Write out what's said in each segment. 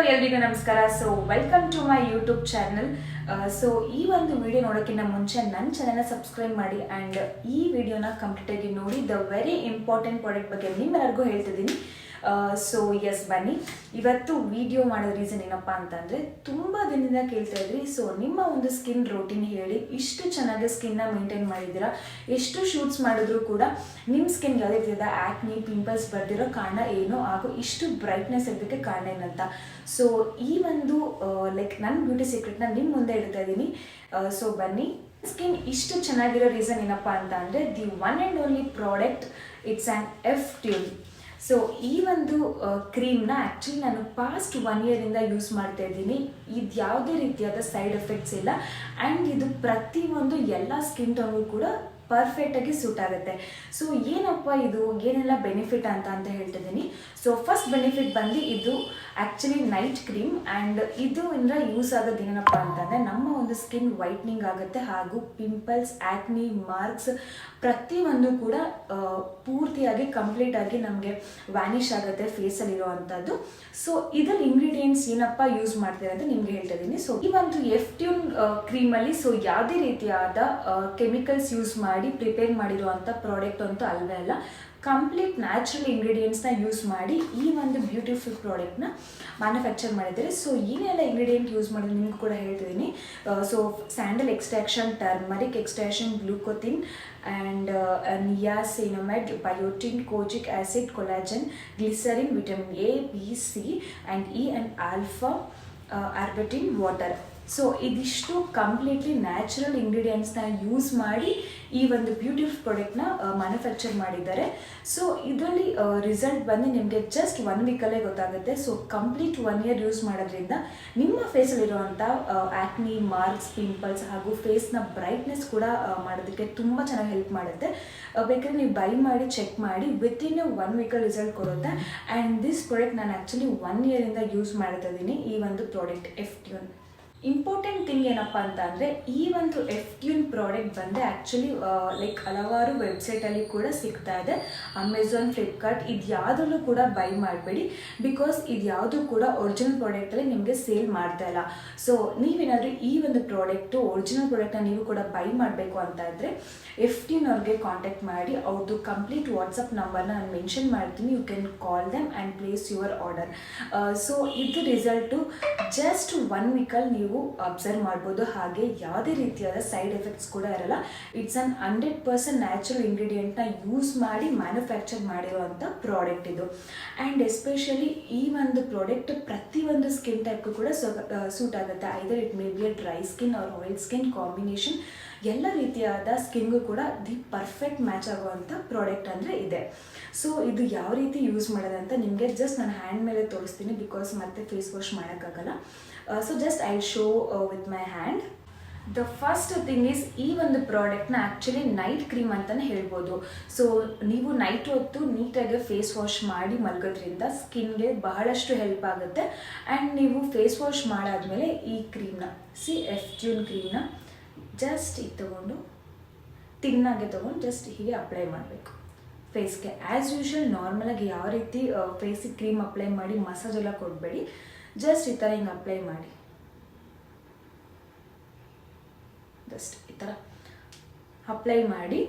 ಎಲ್ರಿಗೂ ನಮಸ್ಕಾರ. So welcome to my YouTube channel. So ಈ ಒಂದು ವಿಡಿಯೋ ನೋಡೋಕ್ಕಿಂತ ಮುಂಚೆ ನನ್ನ ಚಾನಲ್ನ ಸಬ್ಸ್ಕ್ರೈಬ್ ಮಾಡಿ ಆ್ಯಂಡ್ ಈ ವಿಡಿಯೋನ ಕಂಪ್ಲೀಟಾಗಿ ನೋಡಿ. ದ ವೆರಿ ಇಂಪಾರ್ಟೆಂಟ್ ಪ್ರಾಡಕ್ಟ್ ಬಗ್ಗೆ ನಿಮ್ಮೆಲ್ಲರಿಗೂ ಹೇಳ್ತಿದ್ದೀನಿ. ಸೊ ಎಸ್, ಬನ್ನಿ. ಇವತ್ತು ವಿಡಿಯೋ ಮಾಡೋ ರೀಸನ್ ಏನಪ್ಪ ಅಂತಂದರೆ, ತುಂಬ ದಿನದಿಂದ ಕೇಳ್ತಾ ಇದ್ರಿ, ಸೊ ನಿಮ್ಮ ಒಂದು ಸ್ಕಿನ್ ರೋಟೀನ್ ಹೇಳಿ, ಇಷ್ಟು ಚೆನ್ನಾಗಿ ಸ್ಕಿನ್ನ ಮೇಂಟೈನ್ ಮಾಡಿದ್ದೀರಾ, ಎಷ್ಟು ಶೂಟ್ಸ್ ಮಾಡಿದ್ರು ಕೂಡ ನಿಮ್ಮ ಸ್ಕಿನ್ ಯಾವುದೇ ರೀತಿಯಾದ ಆ್ಯಕ್ನಿ ಪಿಂಪಲ್ಸ್ ಬರ್ದಿರೋ ಕಾರಣ ಏನು, ಹಾಗೂ ಇಷ್ಟು ಬ್ರೈಟ್ನೆಸ್ ಇರೋದಕ್ಕೆ ಕಾರಣ ಏನಂತ. ಸೊ ಈ ಒಂದು ನನ್ನ ಬ್ಯೂಟಿ ಸೀಕ್ರೆಟ್ನ ನಿಮ್ಮ ಮುಂದೆ ಇಡ್ತಾ ಇದ್ದೀನಿ. ಸೊ ಬನ್ನಿ. ಸ್ಕಿನ್ ಇಷ್ಟು ಚೆನ್ನಾಗಿರೋ ರೀಸನ್ ಏನಪ್ಪ ಅಂತ ಅಂದರೆ, the one and only product, it's an F-Tune. So ಈ ಒಂದು ಕ್ರೀಮ್ನ ಆ್ಯಕ್ಚುಲಿ ನಾನು ಪಾಸ್ಟ್ 1 ಇಯರಿಂದ ಯೂಸ್ ಮಾಡ್ತಾ ಇದ್ದೀನಿ. ಇದು ಯಾವುದೇ ರೀತಿಯಾದ ಸೈಡ್ ಎಫೆಕ್ಟ್ಸ್ ಇಲ್ಲ ಆ್ಯಂಡ್ ಇದು ಪ್ರತಿಯೊಂದು ಎಲ್ಲ ಸ್ಕಿನ್ ಟೋನ್ಗೂ ಕೂಡ ಪರ್ಫೆಕ್ಟಾಗಿ ಸೂಟ್ ಆಗುತ್ತೆ. ಸೊ ಏನಪ್ಪ ಇದು, ಏನೆಲ್ಲ ಬೆನಿಫಿಟ್ ಅಂತ ಹೇಳ್ತಿದ್ದೀನಿ. ಸೊ ಫಸ್ಟ್ ಬೆನಿಫಿಟ್ ಬಂದು, ಇದು ಆ್ಯಕ್ಚುಲಿ ನೈಟ್ ಕ್ರೀಮ್ ಆ್ಯಂಡ್ ಇದು ಇಂದ ಯೂಸ್ ಆಗೋದು ಏನಪ್ಪ ಅಂತಂದರೆ, ನಮ್ಮ ಒಂದು ಸ್ಕಿನ್ ವೈಟ್ನಿಂಗ್ ಆಗುತ್ತೆ, ಹಾಗೂ ಪಿಂಪಲ್ಸ್, ಆ್ಯಕ್ನಿ, ಮಾರ್ಕ್ಸ್ ಪ್ರತಿಯೊಂದು ಕೂಡ ಪೂರ್ತಿಯಾಗಿ ಕಂಪ್ಲೀಟಾಗಿ ನಮಗೆ ವ್ಯಾನಿಷ್ ಆಗುತ್ತೆ ಫೇಸಲ್ಲಿರೋ ಅಂಥದ್ದು. ಸೊ ಇದರಲ್ಲಿ ಇಂಗ್ರೀಡಿಯೆಂಟ್ಸ್ ಏನಪ್ಪ ಯೂಸ್ ಮಾಡ್ತಾರೆ ಅಂತ ನಿಮಗೆ ಹೇಳ್ತಾ ಇದ್ದೀನಿ. ಸೊ ಈ ಒಂದು F-Tune ಕ್ರೀಮಲ್ಲಿ ಸೊ ಯಾವುದೇ ರೀತಿಯಾದ ಕೆಮಿಕಲ್ಸ್ ಯೂಸ್ ಮಾಡಿ ಪ್ರಿಪೇರ್ ಮಾಡಿರುವಂಥ ಪ್ರಾಡಕ್ಟ್ ಅಂತೂ ಅಲ್ವೇ ಅಲ್ಲ. ಕಂಪ್ಲೀಟ್ ನ್ಯಾಚುರಲ್ ಇಂಗ್ರೀಡಿಯೆಂಟ್ಸ್ನ ಯೂಸ್ ಮಾಡಿ ಈ ಒಂದು ಬ್ಯೂಟಿಫುಲ್ ಪ್ರಾಡಕ್ಟ್ನ ಮ್ಯಾನುಫ್ಯಾಕ್ಚರ್ ಮಾಡಿದ್ದಾರೆ. ಸೊ ಏನೆಲ್ಲ ಇಂಗ್ರೀಡಿಯೆಂಟ್ ಯೂಸ್ ಮಾಡೋದು ನಿಮ್ಗೆ ಕೂಡ ಹೇಳ್ತಿದ್ದೀನಿ. So sandal extraction, turmeric extraction, glutathione and niacinamide, biotin, kojic acid, collagen, glycerin, vitamin A, B, C and E and alpha arbutin, water. So ಇದಿಷ್ಟು ಕಂಪ್ಲೀಟ್ಲಿ ನ್ಯಾಚುರಲ್ ಇಂಗ್ರೀಡಿಯೆಂಟ್ಸ್ನ use ಮಾಡಿ ಈ ಒಂದು ಬ್ಯೂಟಿಫುಲ್ ಪ್ರಾಡಕ್ಟ್ನ ಮ್ಯಾನುಫ್ಯಾಕ್ಚರ್ ಮಾಡಿದ್ದಾರೆ. ಸೊ ಇದರಲ್ಲಿ ರಿಸಲ್ಟ್ ಬಂದು ನಿಮಗೆ ಜಸ್ಟ್ 1 ವೀಕಲ್ಲೇ ಗೊತ್ತಾಗುತ್ತೆ. ಸೊ ಕಂಪ್ಲೀಟ್ 1 ಇಯರ್ ಯೂಸ್ ಮಾಡೋದ್ರಿಂದ ನಿಮ್ಮ ಫೇಸಲ್ಲಿರುವಂಥ ಆ್ಯಕ್ನಿ, ಮಾರ್ಕ್ಸ್, ಪಿಂಪಲ್ಸ್ ಹಾಗೂ ಫೇಸ್ನ ಬ್ರೈಟ್ನೆಸ್ ಕೂಡ ಮಾಡೋದಕ್ಕೆ ತುಂಬ ಚೆನ್ನಾಗಿ ಹೆಲ್ಪ್ ಮಾಡುತ್ತೆ. ಬೇಕಾದ್ರೆ ನೀವು ಬೈ ಮಾಡಿ ಚೆಕ್ ಮಾಡಿ, ವಿತಿನ್ 1 ವೀಕಲ್ಲಿ ರಿಸಲ್ಟ್ ಕೊಡುತ್ತೆ. ಆ್ಯಂಡ್ ದಿಸ್ ಪ್ರಾಡಕ್ಟ್ ನಾನು ಆ್ಯಕ್ಚುಲಿ 1 ಇಯರಿಂದ ಯೂಸ್ ಮಾಡ್ತಾ ಇದ್ದೀನಿ, ಈ ಒಂದು ಪ್ರಾಡಕ್ಟ್ F-Tune. ಇಂಪಾರ್ಟೆಂಟ್ ಥಿಂಗ್ ಏನಪ್ಪ ಅಂತ ಅಂದರೆ, ಈ ಒಂದು F-Tune ಪ್ರಾಡಕ್ಟ್ ಬಂದರೆ ಆ್ಯಕ್ಚುಲಿ ಹಲವಾರು ವೆಬ್ಸೈಟಲ್ಲಿ ಕೂಡ ಸಿಗ್ತಾ ಇದೆ. ಅಮೆಝಾನ್, ಫ್ಲಿಪ್ಕಾರ್ಟ್, ಇದು ಯಾವುದರಲ್ಲೂ ಕೂಡ ಬೈ ಮಾಡಬೇಡಿ, ಬಿಕಾಸ್ ಇದು ಯಾವುದು ಕೂಡ ಒರಿಜಿನಲ್ ಪ್ರಾಡಕ್ಟಲ್ಲಿ ನಿಮಗೆ ಸೇಲ್ ಮಾಡ್ತಾ ಇಲ್ಲ. ಸೊ ನೀವೇನಾದರೂ ಈ ಒಂದು ಪ್ರಾಡಕ್ಟು ಒರಿಜಿನಲ್ ಪ್ರಾಡಕ್ಟ್ನ ನೀವು ಕೂಡ ಬೈ ಮಾಡಬೇಕು ಅಂತ ಇದ್ದರೆ F-Tune ಅವ್ರಿಗೆ ಕಾಂಟ್ಯಾಕ್ಟ್ ಮಾಡಿ, ಅವ್ರದ್ದು ಕಂಪ್ಲೀಟ್ ವಾಟ್ಸಪ್ ನಂಬರ್ನ ನಾನು ಮೆನ್ಷನ್ ಮಾಡ್ತೀನಿ. You can call them and place your order. So ಇದು ರಿಸಲ್ಟು ಜಸ್ಟ್ 1 ವೀಕಲ್ಲಿ ನೀವು ಅಬ್ಸರ್ವ್ ಮಾಡ್ಬೋದು. ಹಾಗೆ ಯಾವುದೇ ರೀತಿಯಾದ ಸೈಡ್ ಎಫೆಕ್ಟ್ಸ್ ಕೂಡ ಇರಲ್ಲ. ಇಟ್ಸ್ ಅನ್ 100% ನ್ಯಾಚುರಲ್ ಇಂಗ್ರೀಡಿಯೆಂಟ್ನ ಯೂಸ್ ಮಾಡಿ ಮ್ಯಾನುಫ್ಯಾಕ್ಚರ್ ಮಾಡಿರುವಂಥ ಪ್ರಾಡಕ್ಟ್ ಇದು. ಆ್ಯಂಡ್ ಎಸ್ಪೆಷಲಿ ಈ ಒಂದು ಪ್ರಾಡಕ್ಟ್ ಪ್ರತಿಯೊಂದು ಸ್ಕಿನ್ ಟೈಪ್ಗೂ ಕೂಡ ಸೂಟ್ ಆಗುತ್ತೆ. Either it may be a dry skin or oil skin combination, ಎಲ್ಲ ರೀತಿಯಾದ ಸ್ಕಿನ್ಗೂ ಕೂಡ ದಿ ಪರ್ಫೆಕ್ಟ್ ಮ್ಯಾಚ್ ಆಗುವಂಥ ಪ್ರಾಡಕ್ಟ್ ಅಂದರೆ ಇದೆ. ಸೊ ಇದು ಯಾವ ರೀತಿ ಯೂಸ್ ಮಾಡೋದಂತ ನಿಮಗೆ ಜಸ್ಟ್ ನಾನು ಹ್ಯಾಂಡ್ ಮೇಲೆ ತೋರಿಸ್ತೀನಿ, ಬಿಕಾಸ್ ಮತ್ತೆ ಫೇಸ್ ವಾಶ್ ಮಾಡೋಕ್ಕಾಗಲ್ಲ. So just I show with my hand. The first thing is, ಈ ಒಂದು ಪ್ರಾಡಕ್ಟ್ನ ಆ್ಯಕ್ಚುಲಿ ನೈಟ್ ಕ್ರೀಮ್ ಅಂತಲೇ ಹೇಳ್ಬೋದು. ಸೊ ನೀವು ನೈಟ್ ಹೊತ್ತು ನೀಟಾಗಿ ಫೇಸ್ ವಾಶ್ ಮಾಡಿ ಮಲಗೋದ್ರಿಂದ ಸ್ಕಿನ್ಗೆ ಬಹಳಷ್ಟು ಹೆಲ್ಪ್ ಆಗುತ್ತೆ. ಆ್ಯಂಡ್ ನೀವು ಫೇಸ್ ವಾಶ್ ಮಾಡಾದಮೇಲೆ ಈ ಕ್ರೀಮ್ನ F-Tune ಕ್ರೀಮ್ನ ಜಸ್ಟ್ ಇದು ತೊಗೊಂಡು ತಿನ್ನಾಗೆ ತೊಗೊಂಡು ಜಸ್ಟ್ ಹೀಗೆ ಅಪ್ಲೈ ಮಾಡಬೇಕು ಫೇಸ್ಗೆ. ಆ್ಯಸ್ ಯೂಶ್ವಲ್ ನಾರ್ಮಲಾಗಿ ಯಾವ ರೀತಿ ಫೇಸಿಗೆ ಕ್ರೀಮ್ ಅಪ್ಲೈ ಮಾಡಿ ಮಸಾಜ್ ಎಲ್ಲ ಕೊಡಬೇಡಿ, ಜಸ್ಟ್ ಈ ಥರ ಹಿಂಗೆ ಅಪ್ಲೈ ಮಾಡಿ, ಜಸ್ಟ್ ಈ ಥರ ಅಪ್ಲೈ ಮಾಡಿ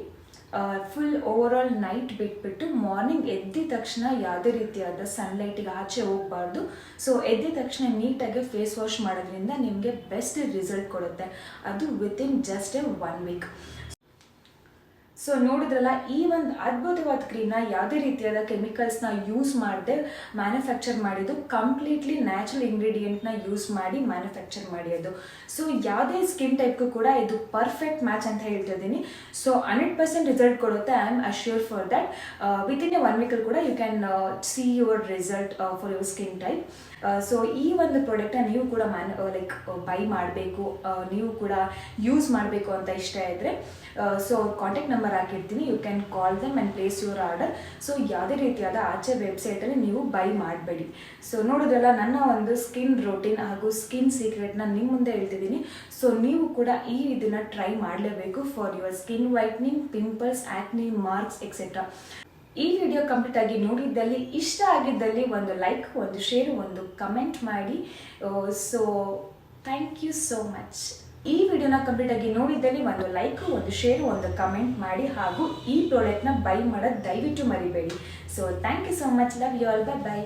ಫುಲ್ ಓವರಾಲ್ ನೈಟ್ ಬಿಟ್ಬಿಟ್ಟು ಮಾರ್ನಿಂಗ್ ಎದ್ದಿದ ತಕ್ಷಣ ಯಾವುದೇ ರೀತಿಯಾದ ಸನ್ಲೈಟಿಗೆ ಆಚೆ ಹೋಗಬಾರ್ದು. ಸೊ ಎದ್ದಿದ ತಕ್ಷಣ ನೀಟಾಗಿ ಫೇಸ್ ವಾಶ್ ಮಾಡೋದ್ರಿಂದ ನಿಮಗೆ ಬೆಸ್ಟ್ ರಿಸಲ್ಟ್ ಕೊಡುತ್ತೆ, ಅದು ವಿತಿನ್ ಜಸ್ಟ್ 1 ವೀಕ್. ಸೊ ನೋಡಿದ್ರಲ್ಲ, ಈ ಒಂದು ಅದ್ಭುತವಾದ ಕ್ರೀಮ್ನ ಯಾವುದೇ ರೀತಿಯಾದ ಕೆಮಿಕಲ್ಸ್ನ ಯೂಸ್ ಮಾಡದೆ ಮ್ಯಾನುಫ್ಯಾಕ್ಚರ್ ಮಾಡಿದ್ದು, ಕಂಪ್ಲೀಟ್ಲಿ ನ್ಯಾಚುರಲ್ ಇಂಗ್ರೀಡಿಯೆಂಟ್ನ ಯೂಸ್ ಮಾಡಿ ಮ್ಯಾನುಫ್ಯಾಕ್ಚರ್ ಮಾಡಿರೋದು. ಸೊ ಯಾವುದೇ ಸ್ಕಿನ್ ಟೈಪ್ಗೂ ಕೂಡ ಇದು ಪರ್ಫೆಕ್ಟ್ ಮ್ಯಾಚ್ ಅಂತ ಹೇಳ್ತಿದ್ದೀನಿ. ಸೊ 100% ರಿಸಲ್ಟ್ ಕೊಡುತ್ತೆ. I am assure for that. Within 1 ವೀಕಲ್ಲಿ ಕೂಡ you can see your result for your skin type. So ಈ ಒಂದು ಪ್ರಾಡಕ್ಟ್ನ ನೀವು ಕೂಡ ಬೈ ಮಾಡಬೇಕು, ನೀವು ಕೂಡ ಯೂಸ್ ಮಾಡಬೇಕು ಅಂತ ಇಷ್ಟ ಇದ್ದರೆ ಸೊ ಕಾಂಟ್ಯಾಕ್ಟ್ ನಂಬರ್ ಹಾಕಿರ್ತೀನಿ. You can call them and place your order. So ಯಾವುದೇ ರೀತಿಯಾದ ಆಚೆ ವೆಬ್ಸೈಟಲ್ಲಿ ನೀವು ಬೈ ಮಾಡಬೇಡಿ. ಸೊ ನೋಡೋದಲ್ಲ, ನನ್ನ ಒಂದು ಸ್ಕಿನ್ ರೋಟೀನ್ ಹಾಗೂ ಸ್ಕಿನ್ ಸೀಕ್ರೆಟ್ನ ನಿಮ್ಮ ಮುಂದೆ ಹೇಳ್ತಿದ್ದೀನಿ. ಸೊ ನೀವು ಕೂಡ ಇದನ್ನು ಟ್ರೈ ಮಾಡಲೇಬೇಕು for your skin whitening, pimples, acne, marks etcetera. ಈ ವಿಡಿಯೋ ಕಂಪ್ಲೀಟ್ ಆಗಿ ನೋಡಿದ್ದಲ್ಲಿ ಇಷ್ಟ ಆಗಿದ್ದಲ್ಲಿ ಒಂದು ಲೈಕ್, ಒಂದು ಶೇರ್, ಒಂದು ಕಮೆಂಟ್ ಮಾಡಿ. So thank you so much. ಈ ವಿಡಿಯೋನ ಕಂಪ್ಲೀಟ್ ಆಗಿ ನೋಡಿದ್ದಲ್ಲಿ ಒಂದು ಲೈಕ್, ಒಂದು ಶೇರ್, ಒಂದು ಕಮೆಂಟ್ ಮಾಡಿ ಹಾಗೂ ಈ ಪ್ರಾಡಕ್ಟ್ನ ಬೈ ಮಾಡೋದು ದಯವಿಟ್ಟು ಮರಿಬೇಡಿ. So thank you so much. Love you all. By.